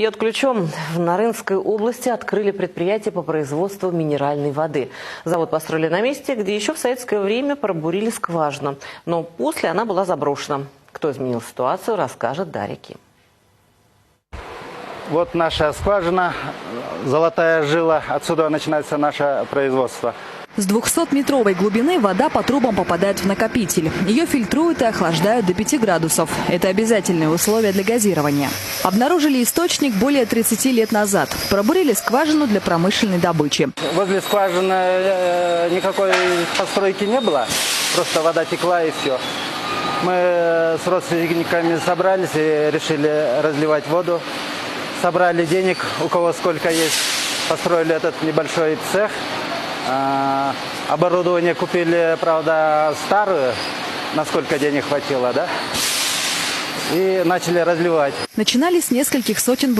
Бьет ключом. В Нарынской области открыли предприятие по производству минеральной воды. Завод построили на месте, где еще в советское время пробурили скважину. Но после она была заброшена. Кто изменил ситуацию, расскажет Дарья Ким. Вот наша скважина, золотая жила. Отсюда начинается наше производство. С 200-метровой глубины вода по трубам попадает в накопитель. Ее фильтруют и охлаждают до 5 градусов. Это обязательные условия для газирования. Обнаружили источник более 30 лет назад. Пробурили скважину для промышленной добычи. Возле скважины никакой постройки не было. Просто вода текла и все. Мы с родственниками собрались и решили разливать воду. Собрали денег, у кого сколько есть. Построили этот небольшой цех. Оборудование купили, правда, старую, насколько денег хватило, да? И начали разливать. Начинали с нескольких сотен